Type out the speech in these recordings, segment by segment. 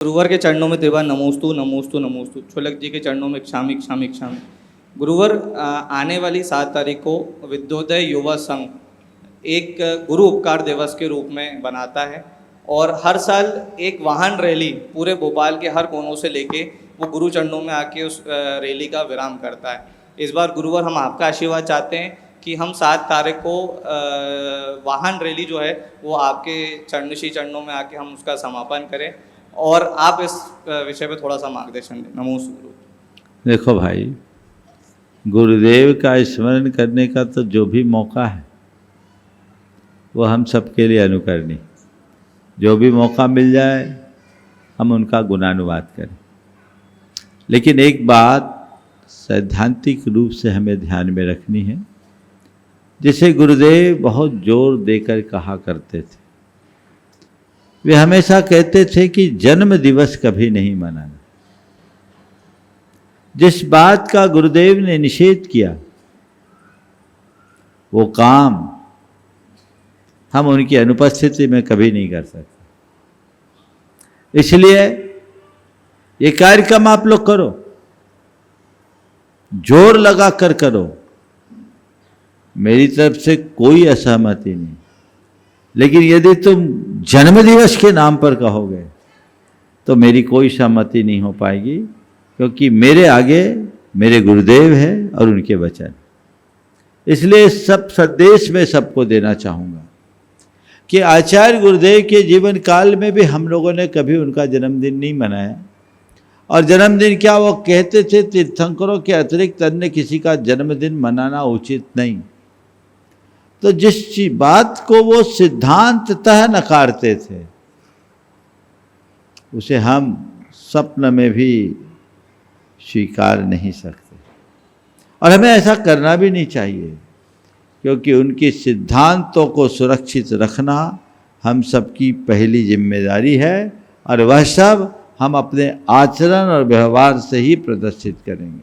गुरुवर के चरणों में देवा नमोस्तु नमोस्तु नमोस्तु। छोलक जी के चरणों में क्षामी क्षामी क्षामी। गुरुवर आने वाली 7 तारीख को विद्योदय युवा संघ एक गुरु उपकार दिवस के रूप में बनाता है और हर साल एक वाहन रैली पूरे भोपाल के हर कोनों से लेके वो गुरु चरणों में आके उस रैली का विराम करता है। इस बार गुरुवर हम आपका आशीर्वाद चाहते हैं कि हम 7 तारीख को वाहन रैली जो है वो आपके चरणशी चरणों में आके हम उसका समापन करें और आप इस विषय पे थोड़ा सा मार्गदर्शन दें। नमोस्तु गुरु। देखो भाई, गुरुदेव का स्मरण करने का तो जो भी मौका है वो हम सबके लिए अनुकरणीय। जो भी मौका मिल जाए हम उनका गुणानुवाद करें, लेकिन एक बात सैद्धांतिक रूप से हमें ध्यान में रखनी है, जिसे गुरुदेव बहुत जोर देकर कहा करते थे। वे हमेशा कहते थे कि जन्म दिवस कभी नहीं मनाना। जिस बात का गुरुदेव ने निषेध किया वो काम हम उनकी अनुपस्थिति में कभी नहीं कर सकते। इसलिए ये कार्यक्रम आप लोग करो, जोर लगा कर करो। मेरी तरफ से कोई असहमति नहीं, लेकिन यदि तुम जन्मदिवस के नाम पर कहोगे तो मेरी कोई सहमति नहीं हो पाएगी, क्योंकि मेरे आगे मेरे गुरुदेव है और उनके वचन। इसलिए सब संदेश में सबको देना चाहूँगा कि आचार्य गुरुदेव के जीवन काल में भी हम लोगों ने कभी उनका जन्मदिन नहीं मनाया। और जन्मदिन क्या, वो कहते थे तीर्थंकरों के अतिरिक्त अन्य किसी का जन्मदिन मनाना उचित नहीं। तो जिस बात को वो सिद्धांततः नकारते थे उसे हम स्वप्न में भी स्वीकार नहीं सकते, और हमें ऐसा करना भी नहीं चाहिए, क्योंकि उनके सिद्धांतों को सुरक्षित रखना हम सबकी पहली जिम्मेदारी है, और वह सब हम अपने आचरण और व्यवहार से ही प्रदर्शित करेंगे।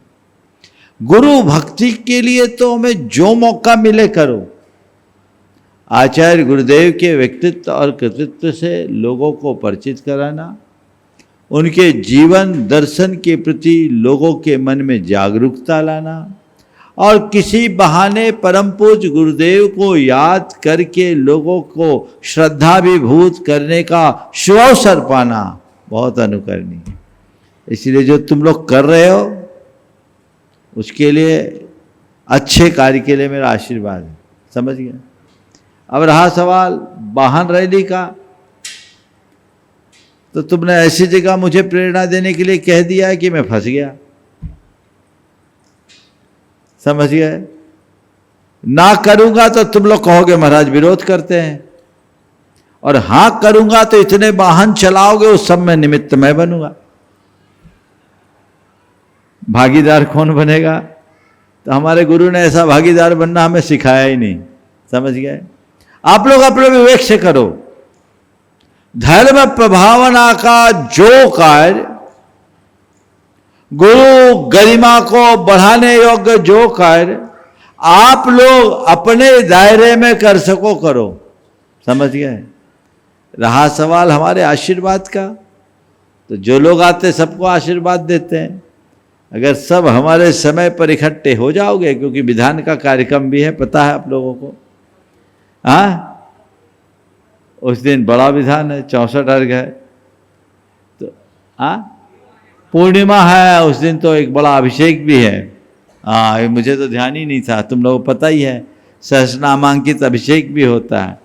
गुरु भक्ति के लिए तो हमें जो मौका मिले करो। आचार्य गुरुदेव के व्यक्तित्व और कृतित्व से लोगों को परिचित कराना, उनके जीवन दर्शन के प्रति लोगों के मन में जागरूकता लाना, और किसी बहाने परम पूज्य गुरुदेव को याद करके लोगों को श्रद्धाभिभूत करने का शुभ अवसर पाना बहुत अनुकरणीय है। इसलिए जो तुम लोग कर रहे हो उसके लिए, अच्छे कार्य के लिए मेरा आशीर्वाद है। समझ गए? अब रहा सवाल वाहन रैली का, तो तुमने ऐसी जगह मुझे प्रेरणा देने के लिए कह दिया है कि मैं फंस गया। समझ गए? ना करूंगा तो तुम लोग कहोगे महाराज विरोध करते हैं, और हां करूंगा तो इतने वाहन चलाओगे उस सब में निमित्त मैं बनूंगा। भागीदार कौन बनेगा? तो हमारे गुरु ने ऐसा भागीदार बनना हमें सिखाया ही नहीं। समझ गए? आप लोग अपने विवेक से करो। धर्म प्रभावना का जो कार्य, गुरु गरिमा को बढ़ाने योग्य जो कार्य आप लोग अपने दायरे में कर सको करो। समझ गए? रहा सवाल हमारे आशीर्वाद का, तो जो लोग आते सबको आशीर्वाद देते हैं। अगर सब हमारे समय पर इकट्ठे हो जाओगे, क्योंकि विधान का कार्यक्रम भी है, पता है आप लोगों को। हाँ, उस दिन बड़ा विधान है, 64 अर्घ है, तो हाँ पूर्णिमा है उस दिन, तो एक बड़ा अभिषेक भी है। हाँ, मुझे तो ध्यान ही नहीं था, तुम लोगों को पता ही है, सहस्रनामांकित अभिषेक भी होता है।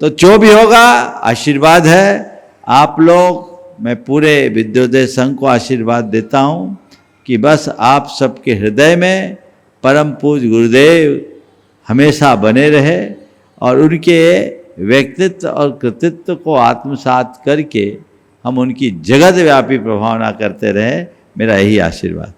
तो जो भी होगा आशीर्वाद है। आप लोग, मैं पूरे विद्योदय संघ को आशीर्वाद देता हूँ कि बस आप सबके हृदय में परम पूज्य गुरुदेव हमेशा बने रहे, और उनके व्यक्तित्व और कृतित्व को आत्मसात करके हम उनकी जगत व्यापी प्रभावना करते रहे। मेरा यही आशीर्वाद।